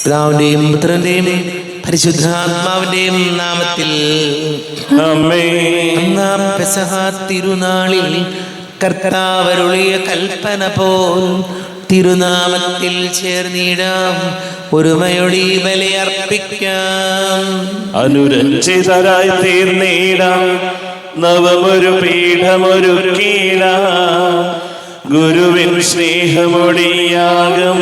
പിതാവിന്റെയും പുത്രന്റെയും പരിശുദ്ധാത്മാവിന്റെയും നാമത്തിൽ ഒന്നാം പെസഹ തിരുനാളിൽ കർത്താവരുളിയ കൽപ്പന പോൽ തിരുനാമത്തിൽ ചേർന്നിടാം, ഒരുമയോടെ ബലിയർപ്പിക്കാം. അനുരഞ്ജിതരായി തീർന്നിടാം, നവമൊരു പീഠമൊരുക്കിടാം. ഗുരുവിൻ സ്നേഹമൊടിയാകും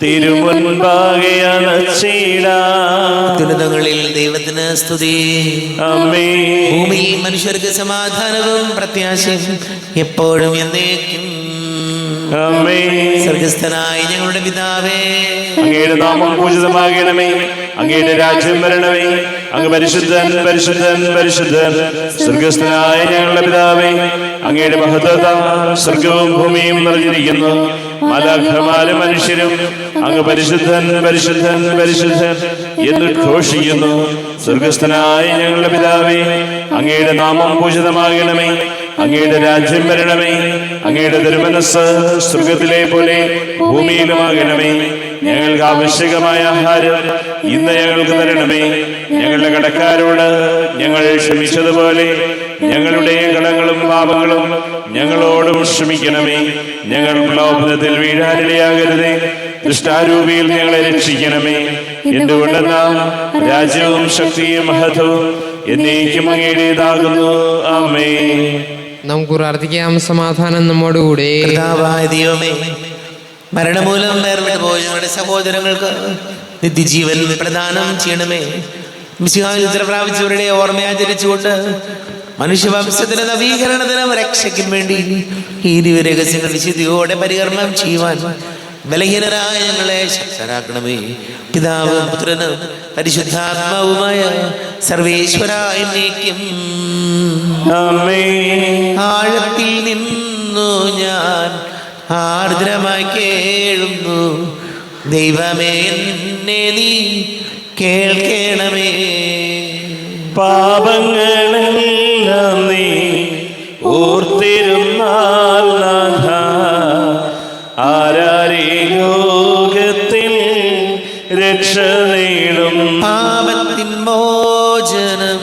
തിരുമുൻപാകെ അണച്ചിടാം. ദുരിതങ്ങളിൽ ദൈവത്തിന് സ്തുതി. ആമേൻ. ഭൂമിയിൽ മനുഷ്യർക്ക് സമാധാനവും പ്രത്യാശയും എപ്പോഴും എന്നേക്കും. ആമേൻ. സ്വർഗ്ഗസ്ഥനായ ഞങ്ങളുടെ പിതാവേ, അങ്ങയുടെ നാമം പൂജിതമാകണമേ, അങ്ങയുടെ രാജ്യം വരണമേ, അങ്ങ് പരിശുദ്ധൻ പരിശുദ്ധൻ പരിശുദ്ധൻ. സ്വർഗ്ഗസ്ഥനായ ഞങ്ങളുടെ പിതാവേ, അങ്ങയുടെ മഹത്വത്താൽ സ്വർഗവും ഭൂമിയും നിറഞ്ഞിരിക്കുന്നു. മാലാഖമാരും മനുഷ്യരും അങ്ങ് പരിശുദ്ധൻ പരിശുദ്ധൻ പരിശുദ്ധൻ എന്ന് ഘോഷിക്കുന്നു. സ്വർഗ്ഗസ്ഥനായ ഞങ്ങളുടെ പിതാവേ, അങ്ങയുടെ നാമം പൂജിതമാകണമേ, അങ്ങയുടെ രാജ്യം വരണമേ, അങ്ങയുടെ തിരുമനസ്സ് സ്വർഗത്തിലെ പോലെ ഭൂമിയിലുമാകണമേ. ഞങ്ങൾക്ക് ആവശ്യകമായ ആഹാരം ഇന്ന് ഞങ്ങൾക്ക് തരണമേ. ഞങ്ങളുടെ കടക്കാരോട് ഞങ്ങൾ ക്ഷമിച്ചതുപോലെ ഞങ്ങളുടെ കടങ്ങളും പാപങ്ങളും ഞങ്ങളോടും ക്ഷമിക്കണമേ. ഞങ്ങൾ പ്രലോഭനത്തിൽ വീഴാനിടയാകരുതേ, ദുഷ്ടാരൂപിയിൽ ഞങ്ങളെ രക്ഷിക്കണമേ. എന്തുകൊണ്ടെന്നാൽ രാജ്യവും ശക്തിയും മഹത്വവും എന്നേക്കും അങ്ങയുടേതാകുന്നു. ആമേൻ. നമുക്ക് പ്രാർത്ഥിക്കാം. സമാധാനം നമ്മോടുകൂടെ. കർത്താവായ ദൈവമേ, മരണമൂലം വേർപെട്ടു പോയ ഞങ്ങളുടെ സഹോദരങ്ങൾക്ക് നിത്യജീവൻ പ്രദാനം ചെയ്യണമേ. മിശിഹായിൽ ഉത്തരം പ്രാപിച്ചവരുടെ ഓർമ്മയാചരിച്ചുകൊണ്ട് മനുഷ്യവംശത്തിന്റെ നവീകരണത്തിനും രക്ഷയ്ക്കും വേണ്ടി ഈ ദിവ്യരഹസ്യങ്ങൾ വിശുദ്ധിയോടെ പരികർമ്മം ചെയ്യുവാൻ ബലഹീനരായ ഞങ്ങളെ ശക്തരാക്കണമേ. പിതാവും പുത്രനും പരിശുദ്ധാത്മാവുമായ സർവേശ്വരായ എന്നേക്കും. ആഴത്തിൽ നിന്നു ഞാൻ ആർദ്രമായി കേഴുന്നു, ദൈവമേ എന്നെ നീ കേൾക്കണമേ. പാപങ്ങളെല്ലാം നീ ഓർത്തിരുന്നാൽ നാഥ, ആരാരീ ലോകത്തിൽ രക്ഷ നേടും. പാപത്തിൻ മോചനം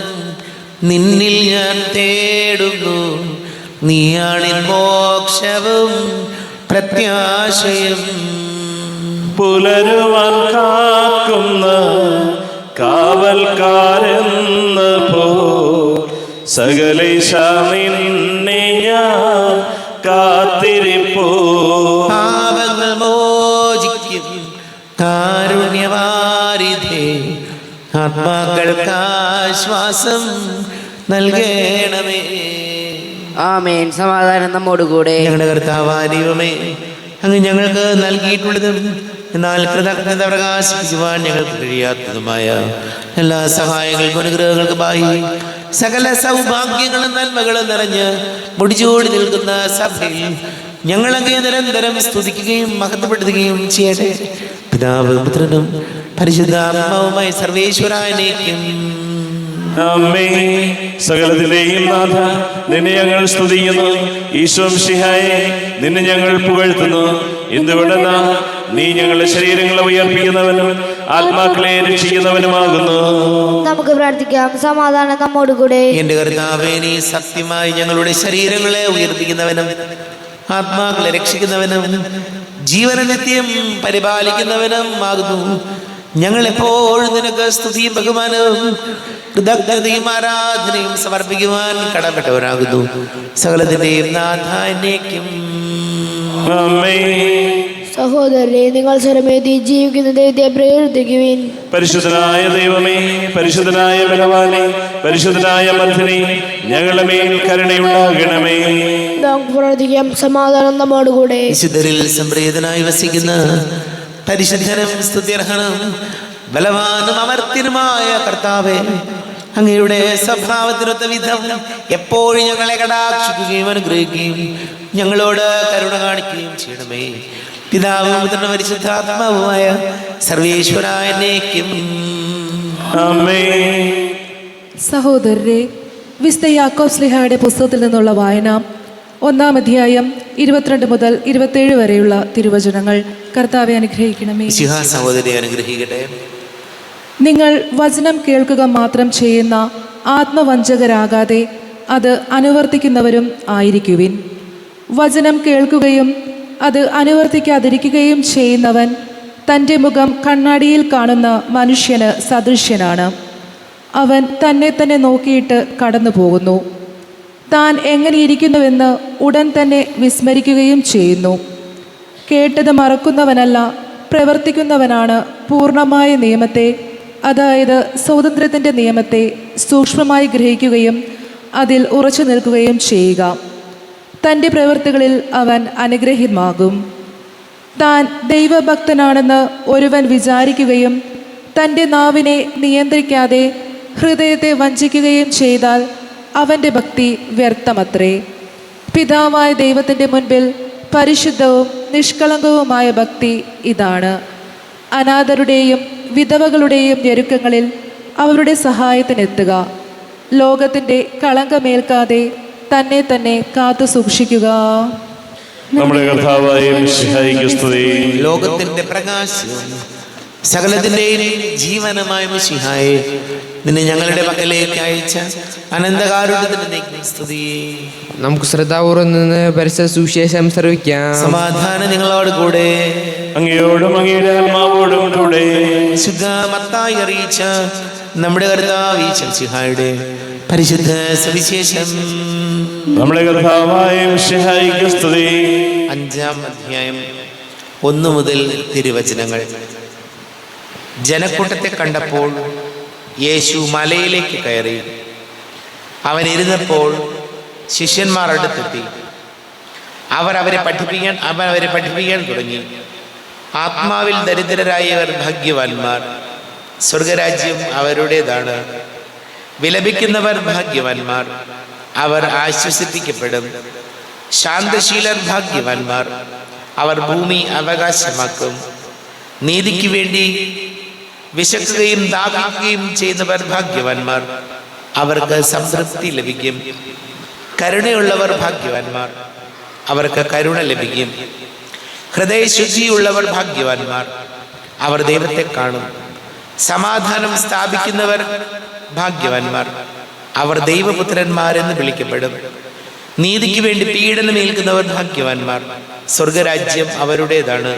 നിന്നിൽ ഞാൻ തേടുന്നു, നീയാണിൻ മോക്ഷവും പ്രത്യാശയും. പുലരുവാൻ കാക്കുന്ന കാവൽക്കാരെന്ന പോ സകലേശ നിന്നെ ഞാൻ കാത്തിരിപ്പോ. പാപങ്ങൾ മോചിക്കും കാരുണ്യവാരിധേ, ആത്മാക്കൾക്ക് ആശ്വാസം നൽകണമേ. ആമേൻ. സമാധാനം നമ്മോടുകൂടെ. ഞങ്ങളുടെ കർത്താവായ ദൈവമേ, അങ്ങ് ഞങ്ങൾക്ക് നൽകിയിട്ടുള്ളതും എന്നാൽ കൃതജ്ഞത പ്രകാശിക്കുവാൻ ഞങ്ങൾക്ക് കഴിയാത്തതുമായ എല്ലാ സഹായങ്ങൾക്കും അനുഗ്രഹങ്ങൾക്കുമായി സകല സൗഭാഗ്യങ്ങളും നന്മകളും നിറഞ്ഞ് മുടിച്ചോടി നിൽക്കുന്ന സഭയിൽ ഞങ്ങളങ്ങേ നിരന്തരം സ്തുതിക്കുകയും മഹത്വപ്പെടുത്തുകയും ചെയ്യട്ടെ. പിതാവും പുത്രനും പരിശുദ്ധാത്മാവുമായി സർവേശ്വരാനേക്കും. ആമേൻ. സകലത്തിന്റെയും നാഥ, നിന്നെ ഞങ്ങൾ സ്തുതിക്കുന്നു. ഈശോ മിശിഹായേ, നിന്നെ ഞങ്ങൾ പുകഴ്ത്തുന്നു. എന്തുകൊണ്ടെന്നാ നീ ഞങ്ങളുടെ ശരീരങ്ങളെ ഉയർപ്പിക്കുന്നവനും ആത്മാക്കളെ രക്ഷിക്കുന്നവനുമാകുന്നു. നമുക്ക് പ്രാർത്ഥിക്കാം. സമാധാനം നമ്മോടുകൂടെ. എന്റെ കർത്താവേ, നീ സത്യമായി ഞങ്ങളുടെ ശരീരങ്ങളെ ഉയർപ്പിക്കുന്നവനും ആത്മാക്കളെ രക്ഷിക്കുന്നവനും ജീവന നിത്യം പരിപാലിക്കുന്നവനും ആകുന്നു. ഞങ്ങൾ എപ്പോഴും നിനക്ക് സ്തുതിയും ബഹുമാനവും കൃതജ്ഞതയും ആരാധനയും സമർപ്പിക്കുവാൻ കടപ്പെട്ടവരാകുന്നു. സകലത്തിന്റെയും നാഥാന്യക്കും. സഹോദരരെ, നിങ്ങൾ സ്വരമേറ്റി ജീവിക്കുന്ന ദൈവത്തെ പ്രകീർത്തിക്കുവിൻ. പരിശുദ്ധനായ ദൈവമേ, പരിശുദ്ധനായ ബലവാനേ, പരിശുദ്ധനായ മർദ്ദനേ, ഞങ്ങളുടെ മേൽ കരുണയുണ്ടാകണമേ. നമുക്ക് പ്രാർത്ഥിക്കാം. സമാധാനം നമ്മോടുകൂടെ. വിശുദ്ധരിൽ സംപ്രീതനായി വസിക്കുന്ന പരിശുദ്ധനും സ്തുത്യർഹനും ബലവാനും അമർത്യനുമായ കർത്താവേ, അങ്ങയുടെ സ്വഭാവത്തിനൊത്ത വിധം എപ്പോഴും ഞങ്ങളെ കടാക്ഷിക്കുകയും അനുഗ്രഹിക്കുകയും ഞങ്ങളോട് കരുണ കാണിക്കുകയും ചെയ്യണമേ. പിതാവും പുത്രനും പരിശുദ്ധാത്മാവുമായ സർവേശ്വരാനേക്കും. ആമേൻ. സഹോദരരെ, വിശുദ്ധ യാക്കോബ് ശ്ലീഹായുടെ പുസ്തകത്തിൽ നിന്നുള്ള വായന. 1-ാം അധ്യായം 22 മുതൽ 27 വരെയുള്ള തിരുവചനങ്ങൾ. കർത്താവെ അനുഗ്രഹിക്കണമേ. മിശിഹാ സഹോദരി അനുഗ്രഹിക്കട്ടെ. നിങ്ങൾ വചനം കേൾക്കുക മാത്രം ചെയ്യുന്ന ആത്മവഞ്ചകരാകാതെ അത് അനുവർത്തിക്കുന്നവരും ആയിരിക്കുവിൻ. വചനം കേൾക്കുകയും അത് അനുവർത്തിക്കാതിരിക്കുകയും ചെയ്യുന്നവൻ തൻ്റെ മുഖം കണ്ണാടിയിൽ കാണുന്ന മനുഷ്യന് സദൃശ്യനാണ്. അവൻ തന്നെ തന്നെ നോക്കിയിട്ട് കടന്നു പോകുന്നു. താൻ എങ്ങനെയിരിക്കുന്നുവെന്ന് ഉടൻ തന്നെ വിസ്മരിക്കുകയും ചെയ്യുന്നു. കേട്ടത് മറക്കുന്നവനല്ല, പ്രവർത്തിക്കുന്നവനാണ് പൂർണ്ണമായ നിയമത്തെ, അതായത് സ്വാതന്ത്ര്യത്തിൻ്റെ നിയമത്തെ സൂക്ഷ്മമായി ഗ്രഹിക്കുകയും അതിൽ ഉറച്ചു നിൽക്കുകയും ചെയ്യുക. തൻ്റെ പ്രവൃത്തികളിൽ അവൻ അനുഗ്രഹീതമാകും. താൻ ദൈവഭക്തനാണെന്ന് ഒരുവൻ വിചാരിക്കുകയും തൻ്റെ നാവിനെ നിയന്ത്രിക്കാതെ ഹൃദയത്തെ വഞ്ചിക്കുകയും ചെയ്താൽ അവൻ്റെ ഭക്തി വ്യർത്ഥമത്രേ. പിതാവായ ദൈവത്തിൻ്റെ മുൻപിൽ പരിശുദ്ധവും നിഷ്കളങ്കവുമായ ഭക്തി ഇതാണ്: അനാഥരുടെയും വിധവകളുടെയും ഞെരുക്കങ്ങളിൽ അവരുടെ സഹായത്തിനെത്തുക, ലോകത്തിൻ്റെ കളങ്കമേൽക്കാതെ തന്നെ തന്നെ കാത്തു സൂക്ഷിക്കുക. നമ്മുടെ കർത്താവായ മിശിഹായ്ക്ക് സ്തുതി. ലോകത്തിന്റെ പ്രകാശവും സകലത്തിന്റെയും ജീവനമായ മിശിഹായെ, നിന്നെ ഞങ്ങളുടെ പക്കലേക്ക് അയച്ച അനന്തകാരുണ്യത്തിന് സ്തുതി. നമുക്ക് ശ്രദ്ധാപൂർവ്വം നിന്ന് പരിശുദ്ധ സുവിശേഷം ശ്രവിക്കാം. സമാധാനം നിങ്ങളോട് കൂടെ. അങ്ങയോടും അങ്ങയുടെ ആത്മാവോടും കൂടെ. വിശുദ്ധ മത്തായി അറിയിച്ച നമ്മുടെ കർത്താവ് മിശിഹായുടെ പരിശുദ്ധ സുവിശേഷം. നമ്മുടെ കർത്താവായ മിശിഹായ്ക്ക് സ്തുതി. 5-ാം അധ്യായം 1 മുതൽ തിരുവചനങ്ങൾ. ജനക്കൂട്ടത്തെ കണ്ടപ്പോൾ യേശു മലയിലേക്ക് കയറി. അവൻ ഇരുന്നപ്പോൾ ശിഷ്യന്മാർ അടുത്തെത്തി. അവൻ അവരെ പഠിപ്പിക്കാൻ തുടങ്ങി. ആത്മാവിൽ ദരിദ്രരായവർ ഭാഗ്യവാന്മാർ, സ്വർഗരാജ്യം അവരുടേതാണ്. വിലപിക്കുന്നവർ ഭാഗ്യവാന്മാർ, അവർ ആശ്വസിപ്പിക്കപ്പെടും. ശാന്തശീലർ ഭാഗ്യവാന്മാർ, അവർ ഭൂമി അവകാശമാക്കും. നീതിക്ക് വേണ്ടി വിശക്കുകയും ദാഹിക്കുകയും ചെയ്യുന്നവർ ഭാഗ്യവാന്മാർ, അവർക്ക് സംതൃപ്തി ലഭിക്കും. കരുണയുള്ളവർ ഭാഗ്യവാന്മാർ, അവർക്ക് കരുണ ലഭിക്കും. ഹൃദയശുദ്ധിയുള്ളവർ ഭാഗ്യവാന്മാർ, അവർ ദൈവത്തെ കാണും. സമാധാനം സ്ഥാപിക്കുന്നവർ ഭാഗ്യവാന്മാർ, അവർ ദൈവപുത്രന്മാരെന്ന് വിളിക്കപ്പെടും. നീതിക്ക് വേണ്ടി പീഡനമേൽക്കുന്നവർ ഭാഗ്യവാന്മാർ, സ്വർഗരാജ്യം അവരുടേതാണ്.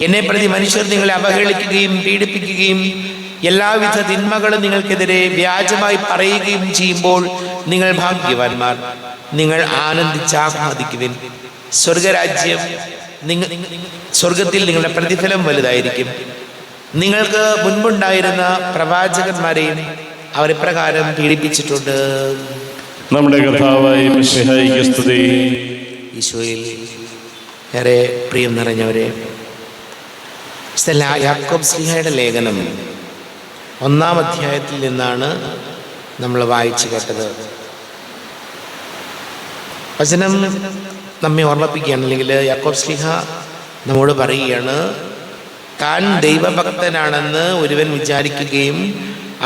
എന്നെ പ്രതി മനുഷ്യർ നിങ്ങളെ അവഹേളിക്കുകയും പീഡിപ്പിക്കുകയും എല്ലാവിധ തിന്മകളും നിങ്ങൾക്കെതിരെ വ്യാജമായി പറയുകയും ചെയ്യുമ്പോൾ നിങ്ങൾ ഭാഗ്യവാന്മാർ. നിങ്ങൾ ആനന്ദിച്ചാഹ്ലാദിക്കുവിൻ. സ്വർഗത്തിൽ നിങ്ങളുടെ പ്രതിഫലം വലുതായിരിക്കും. നിങ്ങൾക്ക് മുൻപുണ്ടായിരുന്ന പ്രവാചകന്മാരെയും അവർ ഇപ്രകാരം പീഡിപ്പിച്ചിട്ടുണ്ട്. നമ്മുടെ കർത്താവായ മിശിഹായ്ക്ക് സ്തുതി. ഈശോയിൽ ഏറെ പ്രിയം നിറഞ്ഞവരെ, യാക്കോബ് ശ്ലീഹയുടെ ലേഖനം 1-ാം അധ്യായത്തിൽ നിന്നാണ് നമ്മൾ വായിച്ചു കേട്ടത്. വചനം നമ്മെ ഓർമ്മിപ്പിക്കുകയാണ്, അല്ലെങ്കിൽ യാക്കോബ് ശ്ലീഹ നമ്മോട് പറയുകയാണ്, താൻ ദൈവഭക്തനാണെന്ന് ഒരുവൻ വിചാരിക്കുകയും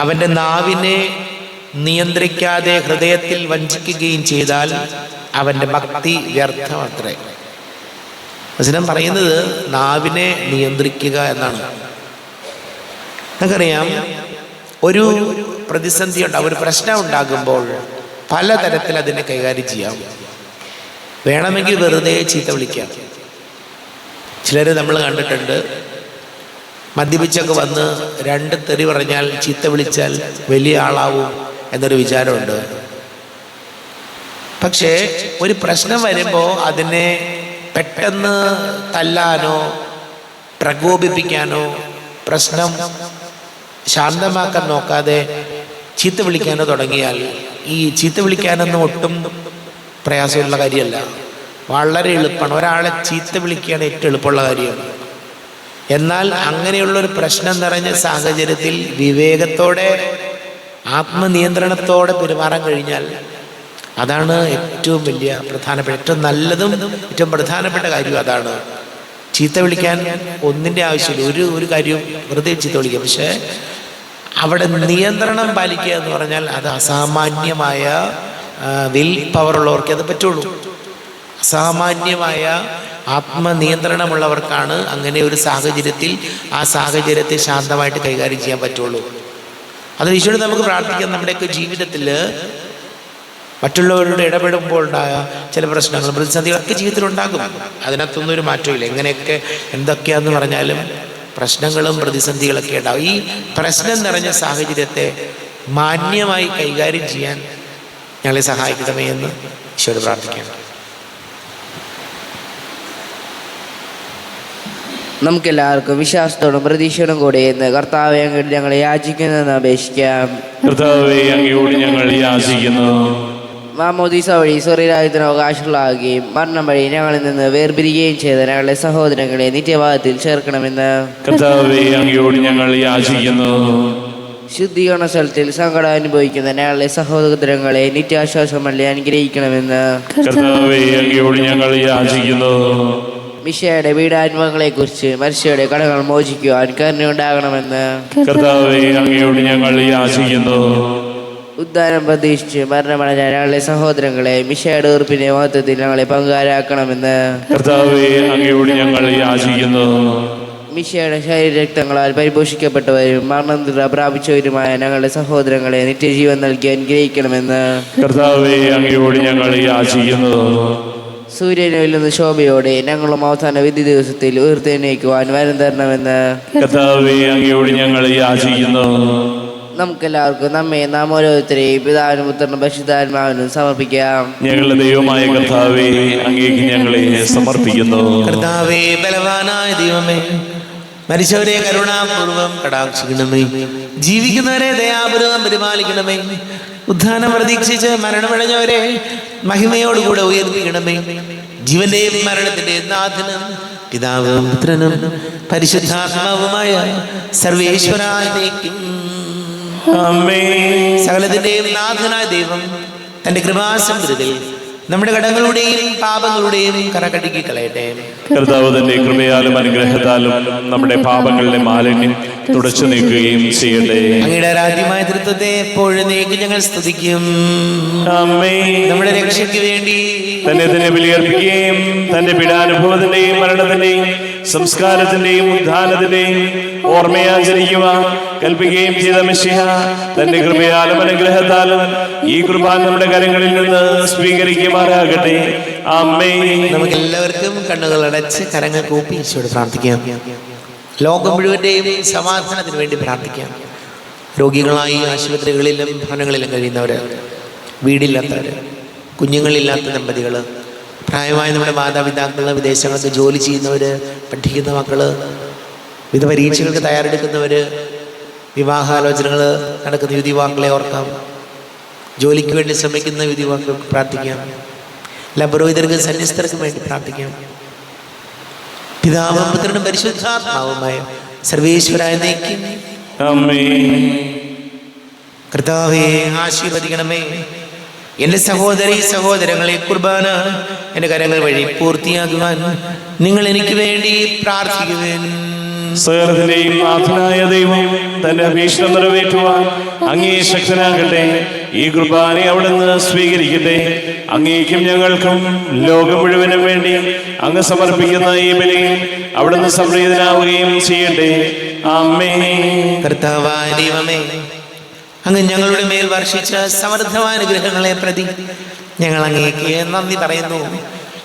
അവൻ്റെ നാവിനെ നിയന്ത്രിക്കാതെ ഹൃദയത്തിൽ വഞ്ചിക്കുകയും ചെയ്താൽ അവൻ്റെ ഭക്തി വ്യർത്ഥമത്രേ. വചനം പറയുന്നത് നാവിനെ നിയന്ത്രിക്കുക എന്നാണ്. നമുക്കറിയാം, ഒരു പ്രതിസന്ധി ഉണ്ടാകും, ഒരു പ്രശ്നം ഉണ്ടാകുമ്പോൾ പലതരത്തിൽ അതിനെ കൈകാര്യം ചെയ്യാം. വേണമെങ്കിൽ വെറുതെ ചീത്ത വിളിക്കാം. ചിലർ നമ്മൾ കണ്ടിട്ടുണ്ട്, മദ്യപിച്ചൊക്കെ വന്ന് 2 തെറി പറഞ്ഞാൽ, ചീത്ത വിളിച്ചാൽ വലിയ ആളാവും എന്നൊരു വിചാരമുണ്ട്. പക്ഷേ ഒരു പ്രശ്നം വരുമ്പോൾ അതിനെ പെട്ടെന്ന് തല്ലാനോ പ്രകോപിപ്പിക്കാനോ പ്രശ്നം ശാന്തമാക്കാൻ നോക്കാതെ ചീത്ത വിളിക്കാനോ തുടങ്ങിയാൽ, ഈ ചീത്ത വിളിക്കാനൊന്നും ഒട്ടും പ്രയാസമുള്ള കാര്യമല്ല, വളരെ എളുപ്പമാണ്. ഒരാളെ ചീത്ത വിളിക്കുകയാണ് ഏറ്റവും എളുപ്പമുള്ള കാര്യമാണ്. എന്നാൽ അങ്ങനെയുള്ളൊരു പ്രശ്നം നിറഞ്ഞ സാഹചര്യത്തിൽ വിവേകത്തോടെ ആത്മനിയന്ത്രണത്തോടെ പെരുമാറാൻ കഴിഞ്ഞാൽ അതാണ് ഏറ്റവും വലിയ പ്രധാനപ്പെട്ട, ഏറ്റവും നല്ലതും ഏറ്റവും പ്രധാനപ്പെട്ട കാര്യം അതാണ്. ചീത്ത വിളിക്കാൻ ഒന്നിൻ്റെ ആവശ്യമില്ല, ഒരു കാര്യവും വെറുതെ ചീത്ത വിളിക്കുക. പക്ഷേ അവിടെ നിയന്ത്രണം പാലിക്കുക എന്ന് പറഞ്ഞാൽ അത് അസാമാന്യമായ വിൽ പവർ ഉള്ളവർക്കേ അത് പറ്റുള്ളൂ. അസാമാന്യമായ ആത്മനിയന്ത്രണമുള്ളവർക്കാണ് അങ്ങനെ ഒരു സാഹചര്യത്തിൽ ആ സാഹചര്യത്തെ ശാന്തമായിട്ട് കൈകാര്യം ചെയ്യാൻ പറ്റുള്ളൂ. അത് ഈശോയോട് നമുക്ക് പ്രാർത്ഥിക്കാം. നമ്മുടെയൊക്കെ ജീവിതത്തിൽ മറ്റുള്ളവരോട് ഇടപെടുമ്പോൾ ഉണ്ടായ ചില പ്രശ്നങ്ങൾ, പ്രതിസന്ധികളൊക്കെ ജീവിതത്തിലുണ്ടാകും. അതിനകത്തൊന്നും ഒരു മാറ്റമില്ല. എങ്ങനെയൊക്കെ എന്തൊക്കെയാന്ന് പറഞ്ഞാലും പ്രശ്നങ്ങളും പ്രതിസന്ധികളൊക്കെ ഉണ്ടാകും. ഈ പ്രശ്നം നിറഞ്ഞ സാഹചര്യത്തെ മാന്യമായി കൈകാര്യം ചെയ്യാൻ ഞങ്ങളെ സഹായിക്കണമേ എന്ന് ഈശോയോട് പ്രാർത്ഥിക്കാം. നമുക്കെല്ലാവർക്കും വിശ്വാസത്തോടും പ്രതീക്ഷയോടും കൂടെ എന്ന് കർത്താവെ അങ്ങോട്ട് ഞങ്ങളെ യാചിക്കുന്നതെന്ന് അപേക്ഷിക്കാം. കർത്താവേ, അങ്ങയോട് ഞങ്ങൾ യാചിക്കുന്നു. മാമോദീസ വഴി സ്വർഗ്ഗരാജ്യത്തിന് അവകാശങ്ങളാകുകയും മരണം വഴി ഞങ്ങളിൽ നിന്ന് വേർപിരിയുകയും ചെയ്ത ഞങ്ങളുടെ സഹോദരങ്ങളെ നിത്യഭാഗത്തിൽ ചേർക്കണമെന്ന് കർത്താവേ, അങ്ങയോട് ഞങ്ങൾ യാചിക്കുന്നു. ശുദ്ധീകരണ സ്ഥലത്തിൽ സങ്കടം അനുഭവിക്കുന്ന ഞങ്ങളുടെ സഹോദരങ്ങളെ നിത്യാശ്വാസം വഴി അനുഗ്രഹിക്കണമെന്ന് കർത്താവേ, അങ്ങയോട് ഞങ്ങൾ യാചിക്കുന്നു. മിശയുടെ പീഡാനുഭവങ്ങളെ കുറിച്ച് മനുഷ്യരുടെ കടങ്ങൾ മോചിക്കുവാൻ കരുണയുണ്ടാകണമെന്ന് കർത്താവേ, അങ്ങയോട് ഞങ്ങൾ യാചിക്കുന്നു. ഉദ്ധാനം പ്രതീക്ഷിച്ച് മരണമടഞ്ഞ ഞങ്ങളുടെ സഹോദരങ്ങളെ മിശയുടെ ഉറപ്പിന്റെ മഹത്വത്തിൽ ഞങ്ങളെ പങ്കാരാക്കണമെന്ന് കർത്താവേ, അങ്ങയോട് ഞങ്ങൾ യാചിക്കുന്നു. മിശയുടെ ശരീരരക്തങ്ങളാൽ പരിപോഷിക്കപ്പെട്ടവരും മരണനിദ്ര പ്രാപിച്ചവരുമായ ഞങ്ങളുടെ സഹോദരങ്ങളെ നിത്യജീവൻ നൽകി അനുഗ്രഹിക്കണമെന്ന് കർത്താവേ, അങ്ങയോട് ഞങ്ങൾ യാചിക്കുന്നു. സൂര്യനിൽ നിന്ന് ശോഭയോടെ ഞങ്ങളും അവസാന വിധി ദിവസത്തിൽ ഉയർത്തെഴുന്നേൽക്കുവാൻ വരം തരണമെന്ന് കർത്താവേ, അങ്ങയോട് ഞങ്ങൾ യാചിക്കുന്നു. നമുക്കെല്ലാവർക്കും നമ്മെ നാം ഓരോരുത്തരെയും പിതാവിനും പുത്രനും പരിശുദ്ധാത്മാവിനും സമർപ്പിക്കാം. ഞങ്ങളുടെ ദൈവമായ കർത്താവേ, അങ്ങേക്ക് ഞങ്ങളെ സമർപ്പിക്കുന്നു. കർത്താവേ, ബലവാനായ ദൈവമേ, മരിച്ചവരെ കരുണാപൂർവം കടാക്ഷിക്കണമേ. ജീവിക്കുന്നവരെ ദയാപൂർവം പരിപാലിക്കണമേ. ഉദ്ധാനം പ്രതീക്ഷിച്ച് മരണമടഞ്ഞവരെ മഹിമയോടുകൂടെ ഉയർപ്പിക്കണമേ. ജീവന്റെയും മരണത്തിന്റെയും നാഥനും പിതാവും പുത്രനും പരിശുദ്ധാത്മാവുമായ സർവേശ്വരാനേക്കും സകലത്തിന്റെയും നാഥനായ ദൈവം തന്റെ കൃപാസമൃദ്ധിയിൽ നമ്മുടെ കടങ്ങളുടെയും പാപങ്ങളുടെയും കറകടുക്കി കളയട്ടെ. കർത്താവ് തന്റെ കൃപയാലും അനുഗ്രഹത്താലും നമ്മുടെ പാപങ്ങളുടെ മാലിന്യം തുടച്ചു നീക്കുകയും ചെയ്യട്ടെ. അങ്ങയുടെ രാജ്യമായ തൃത്വത്തെ എപ്പോഴും ഞങ്ങൾ സ്തുതിക്കും. നമ്മുടെ രക്ഷയ്ക്ക് വേണ്ടി തന്നെ ബലിയർപ്പിക്കുകയും തന്റെ പീഡാനുഭവത്തിന്റെയും മരണത്തിന്റെയും സംസ്കാരത്തിന്റെയും ഉദ്ധാനത്തിന്റെയും ഓർമ്മയാചരിക്കുവാൻ കൽപ്പിക്കുകയും ചെയ്ത മിശിഹ തന്റെ കൃപയാലും അനുഗ്രഹത്താലും ഈ കുർബാന നമ്മുടെ കരങ്ങളിൽ നിന്ന് സ്വീകരിക്കുമാറാകട്ടെ. ആമേൻ. നമുക്ക് എല്ലാവർക്കും കണ്ണുകൾ അടച്ച് കരങ്ങൾ കൂപ്പി ഈശോയോട് പ്രാർത്ഥിക്കാം. ലോകം മുഴുവന്റെയും സമാധാനത്തിന് വേണ്ടി പ്രാർത്ഥിക്കാം. രോഗികളായി ആശുപത്രികളിലും ഭവനങ്ങളിലും കഴിയുന്നവര്, വീടില്ലാത്തവര്, കുഞ്ഞുങ്ങളില്ലാത്ത ദമ്പതികൾ, പ്രായമായ നമ്മുടെ മാതാപിതാക്കൾ, വിദേശങ്ങൾക്ക് ജോലി ചെയ്യുന്നവര്, പഠിക്കുന്ന മക്കള്, വിവിധ പരീക്ഷകൾക്ക് തയ്യാറെടുക്കുന്നവര്, വിവാഹാലോചനകൾ നടക്കുന്ന യുവതിവാക്കളെ ഓർക്കാം. ജോലിക്ക് വേണ്ടി ശ്രമിക്കുന്ന യുവതിവാക്കൾക്ക് പ്രാർത്ഥിക്കാം. എല്ലാ പുരോഹിതർക്കും സന്യസ്തർക്കും വേണ്ടി പ്രാർത്ഥിക്കാം. പിതാവും പുത്രനും പരിശുദ്ധാത്മാവുമായ സർവേശ്വരായ നീക്കും കർത്താവേ, ആശീർവദിക്കണമേ. എൻ്റെ സഹോദരി സഹോദരങ്ങളെ കുർബാന എൻ്റെ കരങ്ങൾ വഴി പൂർത്തിയാക്കുവാൻ നിങ്ങൾ എനിക്ക് വേണ്ടി പ്രാർത്ഥിക്കുവേൻ. സകലത്തിന്റെയും നാഥനായ ദൈവം തന്റെ അഭീഷ്ടം നിറവേറ്റുവാൻ അങ്ങേ ശക്തനാകട്ടെ. ഈ കുർബാന അവിടുന്ന് സ്വീകരിക്കട്ടെ. അങ്ങേക്കും ഞങ്ങൾക്കും ലോകം മുഴുവനും വേണ്ടി അങ്ങ് സമർപ്പിക്കുന്ന ഈ ബലിയിൽ അവിടുന്ന് സംപ്രീതനാവുകയും ചെയ്യട്ടെ. ആമേൻ. കർത്താവായ ദൈവമേ, അങ്ങ് ഞങ്ങളുടെ മേൽ വർഷിച്ച സമൃദ്ധമായ അനുഗ്രഹങ്ങളെ പ്രതി ഞങ്ങൾ അങ്ങേക്ക് നന്ദി പറയുന്നു.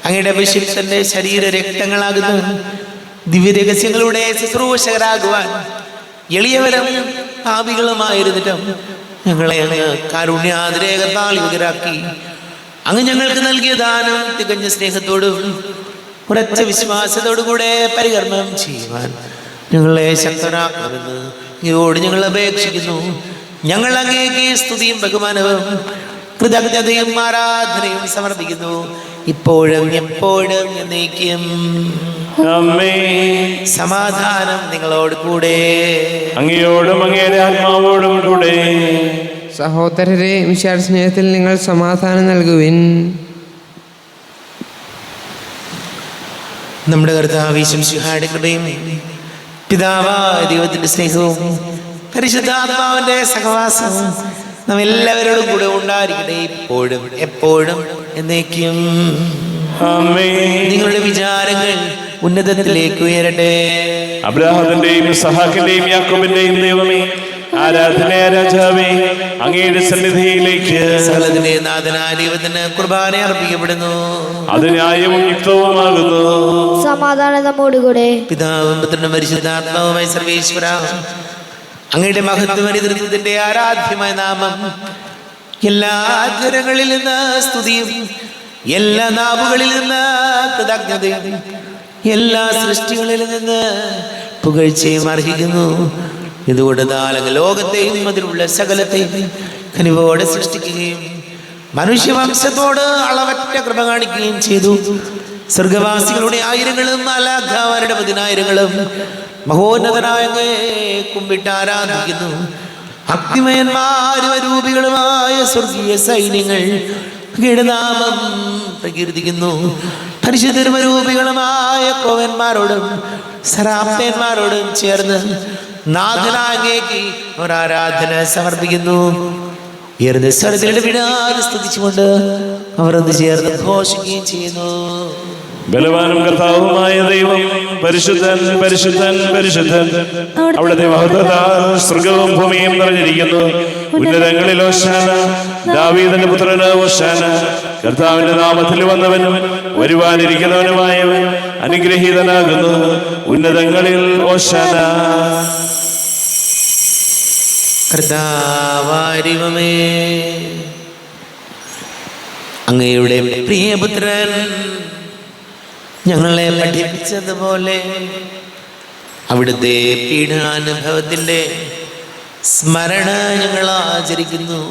അങ്ങയുടെ അഭിഷിക്തന്റെ ശരീര രക്തങ്ങളാകുന്നു ദിവ്യരഹസ്യങ്ങളുടെ ശുശ്രൂഷകരാകുവാൻ എളിയവരും പാപികളുമായിരുന്നിട്ടും ഞങ്ങളെ അങ്ങ് കാരുണ്യാതിരേകത്താൽ യുഗരാക്കി. അങ്ങ് ഞങ്ങൾക്ക് നൽകിയ ദാനം തികഞ്ഞ സ്നേഹത്തോടും ഉറച്ച വിശ്വാസത്തോടുകൂടെ പരികർമ്മം ചെയ്യുവാൻ ഞങ്ങളെ ശക്തരാക്കണമെന്ന് അങ്ങയോട് ഞങ്ങൾ അപേക്ഷിക്കുന്നു. ഞങ്ങൾ അങ്ങേക്ക് സ്തുതിയും ബഹുമാനവും കൃതജ്ഞതയും ആരാധനയും സമർപ്പിക്കുന്നു, ഇപ്പോഴും എപ്പോഴും എന്നേക്കും. സമാധാനം നിങ്ങളോട് കൂടെ, അങ്ങയോടും അങ്ങയുടെ ആത്മാവോടും കൂടെ. സഹോദരരെ, മിശിഹായുടെ സ്നേഹത്തിൽ നിങ്ങൾ സമാധാനം നൽകുവിൻ. നമ്മുടെ കർത്താവ് മിശിഹായുടെ കൃപയും പിതാവായ ദൈവത്തിന്റെ സ്നേഹവും പരിശുദ്ധാത്മാവിന്റെ സഹവാസവും നാം എല്ലാവരോടും കൂടെ ഉണ്ടായിരിക്കട്ടെ, ഇപ്പോഴും എപ്പോഴും എന്നേക്കും. ആമേൻ. നിങ്ങളുടെ വിചാരങ്ങൾ ഉന്നതത്തിലേക്ക് ഉയരട്ടെ. അബ്രാഹത്തിന്റെയും സഹാക്കിന്റെയും യാക്കോബിന്റെയും ദൈവമേ, ആരാധന രാജാവേ, അങ്ങയുടെ സന്നിധിയിലേക്ക് സകലത്തിന്റെ നാഥനായ ദൈവത്തിന് കുർബാന അർപ്പിക്കപ്പെടുന്നു. അത് ന്യായവും യുക്തവുമാകുന്നു. സമാധാനം നമ്മോടുകൂടെ. പിതാവും പുത്രനും പരിശുദ്ധാത്മാവുമായ സർവേശ്വര, അങ്ങയുടെ മഹത്വത്തിന്റെ ആരാധ്യമായ നാമം എല്ലാ ജനങ്ങളിൽ നിന്ന് സ്തുതിയും എല്ലാ നാവുകളിൽ നിന്ന് കൃതജ്ഞതയും എല്ലാ സൃഷ്ടികളിൽ നിന്ന് പുകഴ്ചയും അർഹിക്കുന്നു. ഇതുകൊണ്ട് നാലങ്ങ് ലോകത്തെയും അതിലുള്ള സകലത്തെയും കനിവോടെ സൃഷ്ടിക്കുകയും മനുഷ്യവംശത്തോട് അളവറ്റ കൃപ കാണിക്കുകയും ചെയ്തു. സ്വർഗവാസികളുടെ ആയിരങ്ങളും മാലാഖമാരുടെ പതിനായിരങ്ങളും മഹോന്നതനായ കുമ്പിട്ട് ആരാധിക്കുന്നു. അഗ്നിമയന്മാരും അരൂപികളുമായ സ്വർഗീയ സൈന്യങ്ങൾ നാമം പ്രകീർത്തിക്കുന്നു. പരിശുദ്ധരൂപികളുമായ കോവന്മാരോടും സരാപ്തന്മാരോടും ചേർന്ന് നാഥനാങ്ങേക്ക് ഒരാരാധന സമർപ്പിക്കുന്നു. ഉയർന്ന സ്വരത്തിലെ വിടാതെ സ്തുതിച്ചുകൊണ്ട് അവർ ഒന്ന് ചേർന്ന് ഘോഷിക്കുകയും ചെയ്യുന്നു. ബലവാനും കർത്താവുമായ ദൈവം പരിശുദ്ധൻ പരിശുദ്ധൻ പരിശുദ്ധൻ. അവിടുത്തെ മഹത്വത്താൽ സ്വർഗവും ഭൂമിയും നിറഞ്ഞിരിക്കുന്നു. ഉന്നതങ്ങളിൽ ഹോശാന, ദാവീദിന്റെ പുത്രന് ഹോശാന. കർത്താവിന്റെ നാമത്തിൽ വന്നവനും വരുവാനിരിക്കുന്നവനുമായവൻ അനുഗ്രഹീതനാകുന്നു. ഉന്നതങ്ങളിൽ ഹോശാന. കർത്താവാരിവമേ, അങ്ങയുടെ പ്രിയപുത്രൻ ഞങ്ങളെ പഠിപ്പിച്ചതുപോലെ അവിടുത്തെ പീഡാനുഭവത്തിൻ്റെ സ്മരണ ഞങ്ങൾ ആചരിക്കുന്നു.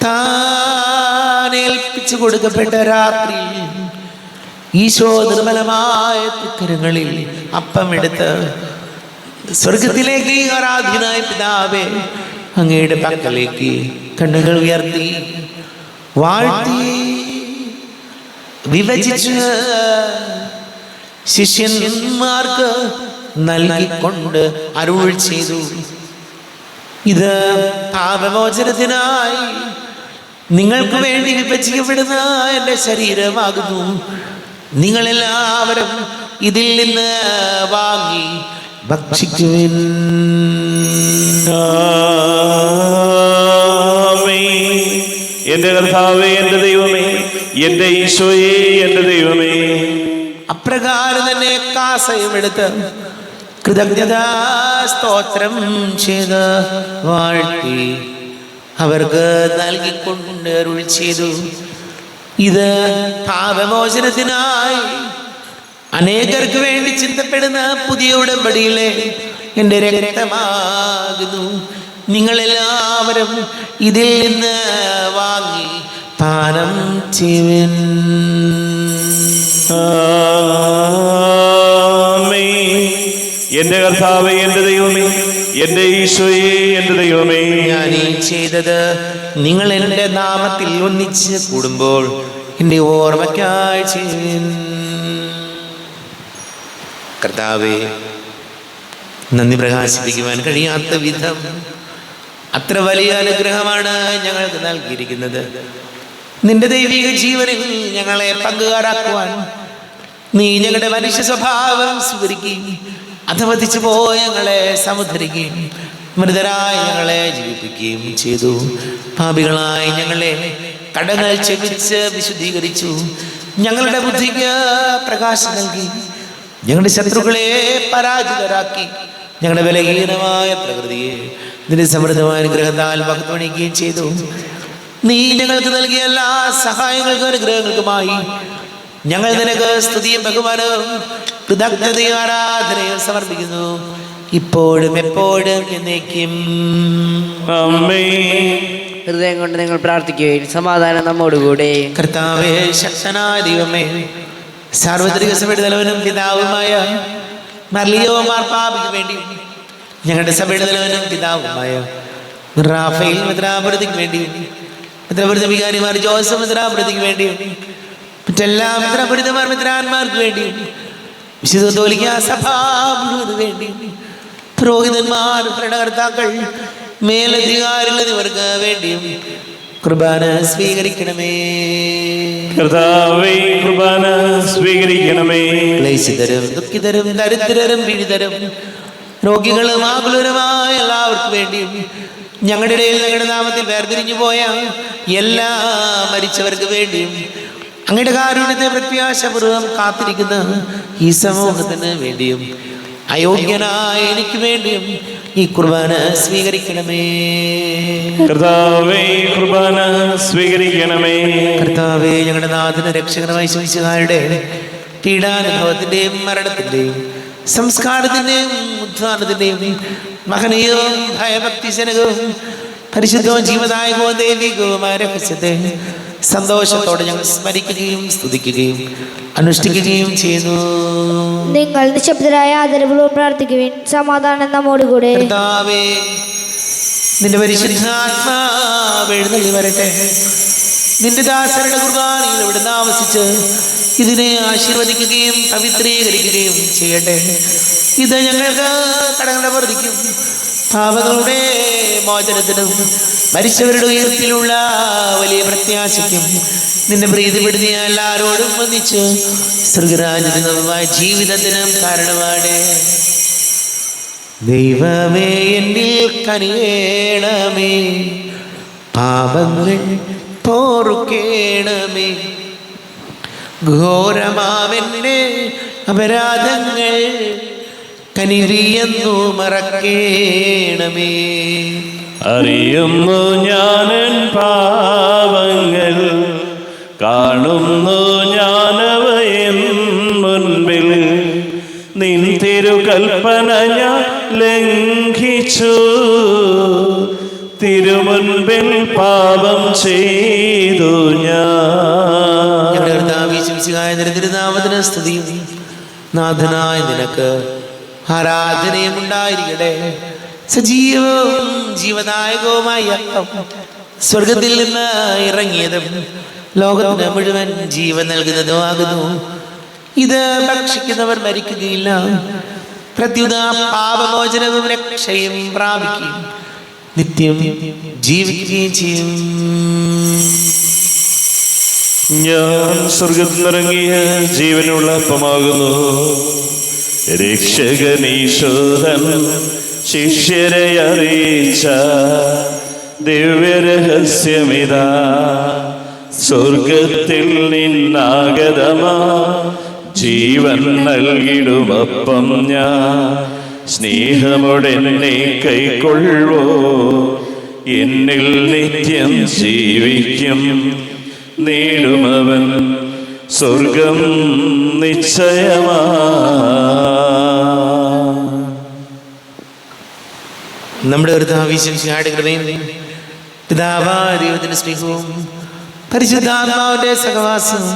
താൻ ഏൽപ്പിച്ചു കൊടുക്കപ്പെട്ട രാത്രി ഈശോ നിർമ്മലമായ കരങ്ങളിൽ അപ്പമെടുത്ത് സ്വർഗത്തിലേക്ക് ആരാധനായ പിതാവേ, അങ്ങയുടെ പക്കലേക്ക് കണ്ണുകൾ ഉയർത്തി വാഴ്ത്തി വിഭജിച്ച് ശിഷ്യന്മാർക്ക് നൽകിക്കൊണ്ട് അരുൾ ചെയ്തു. ഇത് പാപമോചനത്തിനായി നിങ്ങൾക്ക് വേണ്ടി വിഭജിക്കപ്പെടുന്ന എൻ്റെ ശരീരമാകുന്നു. നിങ്ങളെല്ലാവരും ഇതിൽ നിന്ന് വാങ്ങി ഭക്ഷിക്കുവിൻ. എന്റെ കർത്താവേ, എന്റെ ദൈവമേ, എന്റെ ഈശോയേ, എന്റെ ദൈവമേ. അപ്രകാരം തന്നെ കാസയും എടുത്ത് കൃതജ്ഞതാ സ്തോത്രം ചെയ്ത് വാഴ്ത്തി അവർക്ക് നൽകിക്കൊണ്ട് അരുൾ ചെയ്തു. ഇത് പാപമോചനത്തിനായി അനേകർക്ക് വേണ്ടി ചിന്തപ്പെടുന്ന പുതിയ ഉടമ്പടിയിലെ എൻ്റെ രക്തമാകുന്നു. നിങ്ങളെല്ലാവരും ഇതിൽ നിന്ന് വാങ്ങി പാനം ചെയ്യുവിൻ. എന്റെ കർത്താവേ, എന്റെ ദൈവമേ, എന്റെ ഈശോയേ, എന്റെ ദൈവമേ. ഞാൻ ഈ ചെയ്തത് നിങ്ങൾ എൻ്റെ നാമത്തിൽ ഒന്നിച്ച് കൂടുമ്പോൾ എൻ്റെ ഓർമ്മയ്ക്കായി ചെയ്യുവിൻ. കർത്താവേ, നന്ദി പ്രകാശിപ്പിക്കുവാൻ കഴിയാത്ത വിധം അത്ര വലിയ അനുഗ്രഹമാണ് ഞങ്ങൾക്ക് നൽകിയിരിക്കുന്നത്. നിന്റെ ദൈവിക ജീവനിൽ ഞങ്ങളെ പങ്കുകാരാക്കുവാൻ നീ ഞങ്ങളുടെ മനുഷ്യ സ്വഭാവം സ്വീകരിക്കുകയും അധപതിച്ചു പോയ ഞങ്ങളെ സമുദ്ധരിക്കുകയും മൃതരായി ഞങ്ങളെ ജീവിപ്പിക്കുകയും ചെയ്തു. പാപികളായി ഞങ്ങളെ കടങ്ങൾ ക്ഷമിച്ച് വിശുദ്ധീകരിച്ചു. ഞങ്ങളുടെ ബുദ്ധിക്ക് പ്രകാശം നൽകി ഞങ്ങളുടെ ശത്രുക്കളെ പരാജിതരാക്കി. ഞങ്ങളുടെ ബലഹീനമായ പ്രകൃതിയെ നിന്റെ സമൃദ്ധമായ അനുഗ്രഹത്താൽ മഹത്വണിക്കുകയും ചെയ്തു. നീ ഞങ്ങൾക്ക് നൽകിയ എല്ലാ സഹായങ്ങൾക്കും അനുഗ്രഹങ്ങൾക്കുമായി ഞങ്ങൾ നിനക്ക് സ്തുതിയും ബഹുമാനവും കൃതജ്ഞതയും ആരാധനയും സമർപ്പിക്കുന്നു, ഇപ്പോഴും എപ്പോഴും എന്നേക്കും. ഹൃദയം കൊണ്ട് നിങ്ങൾ പ്രാർത്ഥിക്കുകയും സമാധാനം നമ്മോടുകൂടെ. കർത്താവേ, ശക്തനായ ദൈവമേ, സാർവത്രിക സഭയുടെ തലവനും പിതാവുമായ മർലിയോ മാർപ്പാപ്പയ്ക്ക് വേണ്ടി ഞങ്ങളുടെ സഭയുടെ തലവനും പിതാവുമായ റാഫേൽ മിത്രാപുരത്തിക്ക് വേണ്ടിയും മിത്രപുരത വികാരിമാർ ജോസഫ് മിത്രാപുരത്തിക്ക് വേണ്ടിയും മറ്റെല്ലാ മിത്രപുരിതമാർ മിത്രാന്മാർക്ക് വേണ്ടിയും വിശുദ്ധ കത്തോലിക്ക സഭ മുഴുവന് വേണ്ടിയും പുരോഹിതന്മാർ, ഭരണകർത്താക്കൾ, മേലധികാരികൾ എന്നിവർക്ക് വേണ്ടിയും കുർബാന സ്വീകരിക്കണമേ. കർത്താവേ, കുർബാന സ്വീകരിക്കണമേ. ക്ലേശിതരും ദുഃഖിതരും ദരിദ്രരും പീഡിതരും രോഗികളും ആകുലരുമായ എല്ലാവർക്കും വേണ്ടിയും ഞങ്ങളുടെ ഇടയിൽ ഞങ്ങളുടെ നാമത്തിൽ വേർപിരിഞ്ഞു പോയ എല്ലാ മരിച്ചവർക്ക് വേണ്ടിയും അങ്ങയുടെ കാരുണ്യത്തെ പ്രത്യാശപൂർവ്വം കാത്തിരിക്കുന്ന ഈ സമൂഹത്തിന് വേണ്ടിയും അയോഗ്യനായ എനിക്ക് വേണ്ടിയും ഈ കുർബാന സ്വീകരിക്കണമേ. കർത്താവേ, കുർബാന സ്വീകരിക്കണമേ. കർത്താവേ, ഞങ്ങളുടെ നാഥന രക്ഷകനായ ശിശുഹാരുടെ പീഡാനുഭവത്തിന്റെയും മരണത്തിന്റെയും സംസ്കാരത്തിന്റെയും ഉദ്ധാനത്തിന്റെയും മഹനീയവും ഭയഭക്തിജനകവും പരിശുദ്ധവും ജീവദായകവും ദൈവികവുമായ രഹസ്യത്തെ സന്തോഷത്തോടെ ഞങ്ങൾ സ്മരിക്കുകയും സ്തുതിക്കുകയും അനുഷ്ഠിക്കുകയും ചെയ്യുന്നു. നിങ്ങൾ നിശബ്ദരായ ആദരവുകളും പ്രാർത്ഥിക്കുവിൻ. സമാധാനം നമ്മോടുകൂടെ. കർത്താവേ, നിന്റെ പരിശുദ്ധാത്മാവ് എഴുന്നള്ളി വരട്ടെ. നിന്റെ ദാസരുടെ കുർബാനയിൽ ഇവിടുന്ന് ആവസിച്ച് ഇതിനെ ആശീർവദിക്കുകയും പവിത്രീകരിക്കുകയും ചെയ്യട്ടെ. ഇത് ഞങ്ങൾക്ക് കടങ്ങളുടെ വർദ്ധിക്കും, പാപങ്ങളുടെ മോചനത്തിനും മരിച്ചവരുടെ ഉയർത്തിലുള്ള വലിയ പ്രത്യാശയ്ക്കും നിന്നെ പ്രീതിപ്പെടുത്തിയ എല്ലാവരോടും വന്നിച്ച് സ്വർഗരാജ്യമായ ജീവിതത്തിനും കാരണമാണ്. ദൈവമേ, എന്നിൽ കനിയേണമേ, പാപങ്ങൾ പോറുക്കേണമേ, ഘോരമാവെന്നെ അപരാധങ്ങൾ കനിവിയെന്നു മറക്കേണമേ. അറിയുന്നു ഞാനൻ പാവങ്ങൾ, കാണുന്നു ഞാനവയൻ മുൻപിൽ. നിൻ തിരുകൽപ്പന ഞാൻ ലംഘിച്ചു, തിരുമുൻപിൽ പാപം ചെയ്തു ഞാൻ. തിരുനാമത്തിന് സ്തുതിയും നാഥനായ നിനക്ക് ആരാധനയും ഉണ്ടായിരിക്കട്ടെ. സജീവവും ജീവദായകവുമായ അപ്പം സ്വർഗത്തിൽ നിന്ന് ഇറങ്ങിയതും ലോകത്തിന് മുഴുവൻ ജീവൻ നൽകുന്നതുമാകുന്നു. ഇത് ഭക്ഷിക്കുന്നവർ മരിക്കുകയില്ല, പ്രത്യുത പാപമോചനവും രക്ഷയും പ്രാപിക്കുകയും നിത്യം ജീവിക്കുകയും ചെയ്യും. ഞാൻ സ്വർഗത്തിൽ നിറങ്ങിയ ജീവനുള്ള അപ്പമാകുന്നു. രക്ഷകനീശോധൻ ശിഷ്യരെ അറിയിച്ച ദിവ്യരഹസ്യമിതാ. സ്വർഗത്തിൽ നിന്നാഗതമാ ജീവൻ നൽകിടുമപ്പം ഞാൻ. സ്നേഹമോടെന്നെ കൈക്കൊള്ളുവോ, എന്നിൽ നിത്യം ജീവിക്കും. നേടുമവൻ സ്വർഗം നിശ്ചയമാ. നമ്മുടെ കൃപയും പിതാവായ ദൈവത്തിന്റെ സ്നേഹവും പരിശുദ്ധാത്മാവിന്റെ സഹവാസവും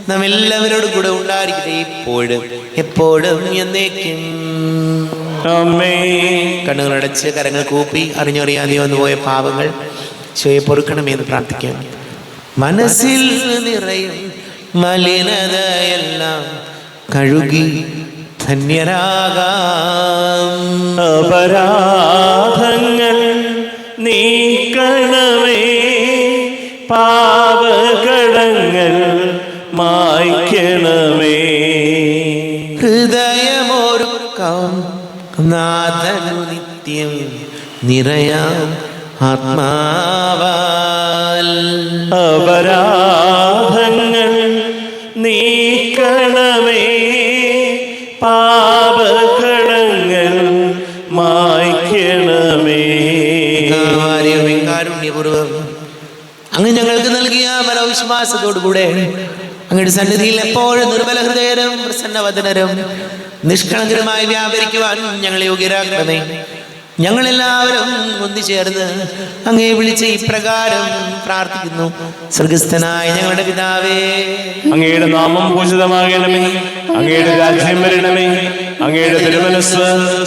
നാം എല്ലാവരോടും കൂടെ ഉണ്ടായിരിക്കട്ടെ, ഇപ്പോഴും എപ്പോഴും എന്നേക്കും. കണ്ണുകളടച്ച് കരങ്ങൾ കൂപ്പി അറിഞ്ഞറിയാതെ വന്നുപോയ പാപങ്ങൾ ഈശോയെ പൊറുക്കണമെന്ന് പ്രാർത്ഥിക്കാം. മനസ്സിൽ നിറയും മലിനതയെല്ലാം കഴുകി ധന്യരാകാം. അപരാധങ്ങൾ നീക്കണമേ, പാപകടങ്ങൾ മായ്ക്കണമേ. ഹൃദയമൊരുക്കാം നാഥനു നിത്യം നിറയാം ആത്മാവാൽ. അപരാധങ്ങൾ നീക്കണമേ, പാപകടങ്ങൾ മായ്ക്കണമേ. കാരുണ്യപൂർവ്വം അങ്ങ് ഞങ്ങൾക്ക് നൽകിയ ബലവിശ്വാസത്തോടുകൂടെ അങ്ങയുടെ സന്നിധിയിൽ എപ്പോഴും നിർമ്മല ഹൃദയരും പ്രസന്നവദനരും നിഷ്കളങ്കരുമായി വ്യാപരിക്കുവാൻ ഞങ്ങളെ യോഗ്യരാക്കണമേ. ഞങ്ങളെല്ലാവരും ഒന്നുചേർന്ന് അങ്ങേ വിളിച്ച് ഇപ്രകാരം പ്രാർത്ഥിക്കുന്നു. സ്വർഗസ്ഥനായ ഞങ്ങളുടെ പിതാവേ, അങ്ങയുടെ നാമം പൂജിതമാകണമേ, അങ്ങയുടെ രാജ്യം വരണമേ, അങ്ങയുടെ തിരുമനസ്സ്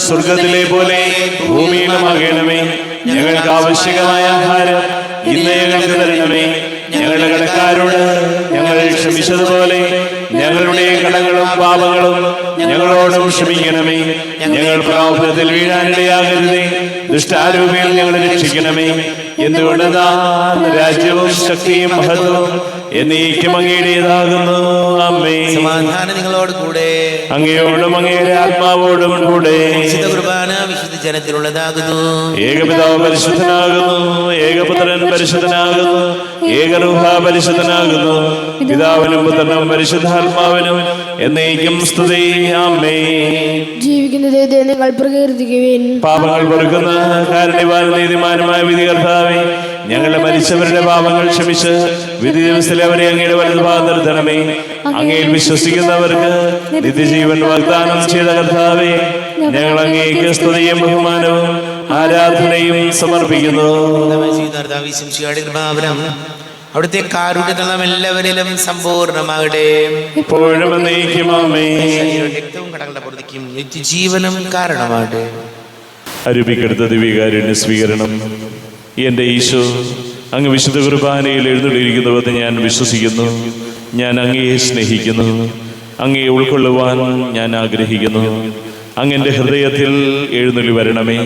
സ്വർഗത്തിലെ പോലെ ഭൂമിയിലുമാകണമേ. ഞങ്ങൾക്ക് ആവശ്യമായ ആഹാരം ഇന്ന് ഞങ്ങൾക്ക് തരണമേ. ഞങ്ങളുടെ കടക്കാരോട് ഞങ്ങൾ ക്ഷമിച്ചതുപോലെ ഞങ്ങളുടെ കടങ്ങളും പാപങ്ങളും ഞങ്ങളോട് ക്ഷമിക്കണമേ. ഞങ്ങൾ പ്രലോഭനത്തിൽ വീഴാനിടയാകരുതേ. ദുഷ്ടാരൂപിയിൽ ഞങ്ങളെ രക്ഷിക്കണമേ. എന്തുകൊണ്ടെന്നാൽ രാജ്യവും ശക്തിയും മഹത്വവും എന്നേക്കും അങ്ങയുടേതാകുന്നു. ആമേൻ. സമാധാനം നിങ്ങളോട് കൂടെ. അങ്ങയോടും അങ്ങയുടെ ആത്മാവോടും കൂടെ. വിശുദ്ധ കുർബാന വിശുദ്ധ ജനത്തിലുള്ളതാകുന്നു. ഏകപിതാവ് പരിശുദ്ധനാകുന്നു, ഏകപുത്രൻ പരിശുദ്ധനാകുന്നു, ഏകരൂഹ പരിശുദ്ധനാകുന്നു. പിതാവിനും പുത്രനും പരിശുദ്ധാത്മാവിനും എന്നേക്കും സ്തുതി. ആമേൻ. ജീവിക്കുന്ന ദൈവത്തെ നിങ്ങൾ പ്രകീർത്തിക്കുവിൻ. പാപങ്ങൾ പൊറുക്കുന്ന കാരുണ്യവാൻ നീതിമാനുമായ വിധികർത്താവേ, ഞങ്ങളുടെ മരിച്ചവരുടെ പാപങ്ങൾ ക്ഷമിച്ച് വിധി ദിവസത്തിൽ അവരെ അങ്ങയുടെ വലതുഭാഗം നിർത്തണമേ. അങ്ങയിൽ വിശ്വസിക്കുന്നവർക്ക് നിത്യജീവൻ വാഗ്ദാനം ചെയ്ത കർത്താവേ, ഞങ്ങൾ അങ്ങേക്ക് സ്തുതിയും ബഹുമാനവും ആരാധനയും സമർപ്പിക്കുന്നു. അവിടുത്തെ കാരുണ്യം എല്ലാവരിലും സമ്പൂർണ്ണമാകട്ടെ. ഇപ്പോഴും എന്നേക്കും ആമേൻ. രക്തവും കടങ്ങളുടെ പൊറുതിക്കും നിത്യജീവനും കാരണമാകട്ടെ. അരുപിക്കെടുത്ത ദിവ്യകാരുണ്യ സ്വീകരണം. എൻ്റെ ഈശോ, അങ്ങ് വിശുദ്ധ കുർബാനയിൽ എഴുന്നള്ളിയിരിക്കുന്നുവെന്ന് ഞാൻ വിശ്വസിക്കുന്നു. ഞാൻ അങ്ങയെ സ്നേഹിക്കുന്നു. അങ്ങയെ ഉൾക്കൊള്ളുവാൻ ഞാൻ ആഗ്രഹിക്കുന്നു. അങ്ങെൻ്റെ ഹൃദയത്തിൽ എഴുന്നള്ളി വരണമേ.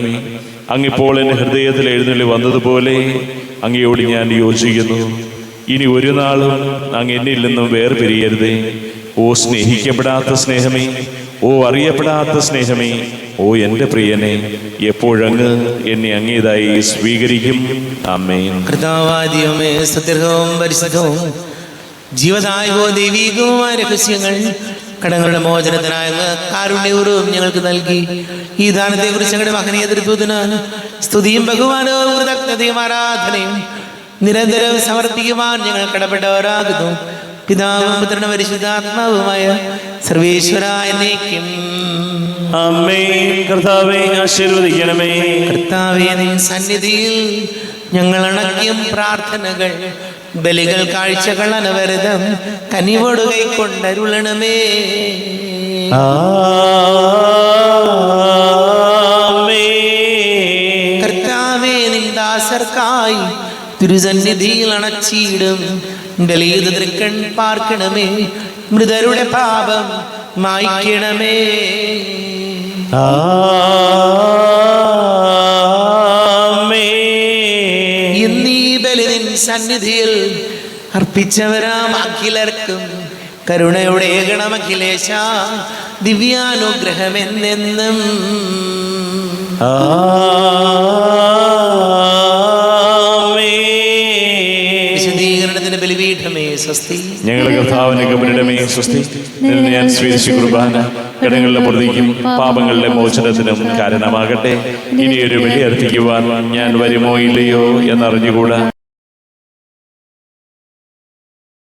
അങ്ങിപ്പോൾ എൻ്റെ ഹൃദയത്തിൽ എഴുന്നള്ളി വന്നതുപോലെ അങ്ങയോട് ഞാൻ യോജിക്കുന്നു. ഇനി ഒരു നാളും അങ്ങ് എന്നിൽ നിന്നും വേർപിരിയരുതേ. ഓ സ്നേഹിക്കപ്പെടാത്ത സ്നേഹമേ, ഓ അറിയപ്പെടാത്ത സ്നേഹമേ, ഓ എൻ്റെ പ്രിയനെ, എപ്പോഴങ്ങ് എന്നെ അങ്ങേതായി സ്വീകരിക്കും. ആമേൻ. കർത്താവാദിയമേ, സ്തുത്യർഹവും പരിശുദ്ധവും ജീവദായകവും ദൈവീകവുമായ രഹസ്യങ്ങൾ കടങ്ങളുടെ മോചനത്തിനായ കാരുണ്യപൂർവ്വം ഞങ്ങൾക്ക് നൽകി. ഈ ദാനത്തെ കുറിച്ച് ഞങ്ങളുടെ മഹനീയ തൃത്വത്തിന് സ്തുതിയും ബഹുമാനവും കൃതജ്ഞതയും ആരാധനയും നിരന്തരം സമർപ്പിക്കുവാൻ ഞങ്ങൾ കടപ്പെട്ടവരാകുന്നു. പിതാവും പുത്രനും പരിശുദ്ധാത്മാവുമായ സർവേശ്വര എന്നേക്കും ആമേൻ. കർത്താവേ, ആശീർവദിക്കണമേ. കർത്താവേ, നിൻ സന്നിധിയിൽ ഞങ്ങൾ അണക്കിയും പ്രാർത്ഥനകൾ ബലികൾ കാഴ്ചകൾ അനവരതം കനിവോട് കൈക്കൊണ്ടരുളണമേ. കർത്താവേ, നിൻ ദാസർക്കായി തിരുസന്നിധിയിൽ അണച്ചിടും ബലിയുത തൃക്കൺ പാർക്കണമേ. മൃതരുടെ പാപം മായ്ക്കണമേ. എന്നീ ബലി നിൻ സന്നിധിയിൽ അർപ്പിച്ചവരാം അഖിലർക്കും കരുണയുടെ ഗണമഖിലേശ ദിവ്യാനുഗ്രഹമെന്നെന്നും. വിശദീകരണത്തിന് ബലിപീഠമേ സ്വസ്തി. ഞങ്ങളുടെ കർത്താവിന്റെ കബരിടമേ സ്വസ്തി. നിന്ന് ഞാൻ സ്വീകരിച്ച കുർബാന കടങ്ങളുടെ പൊറുതിക്കും പാപങ്ങളുടെ മോചനത്തിനും കാരണമാകട്ടെ. ഇനിയൊരു ബലി അർപ്പിക്കുവാൻ ഞാൻ വരുമോ ഇല്ലയോ എന്നറിഞ്ഞുകൂടാ.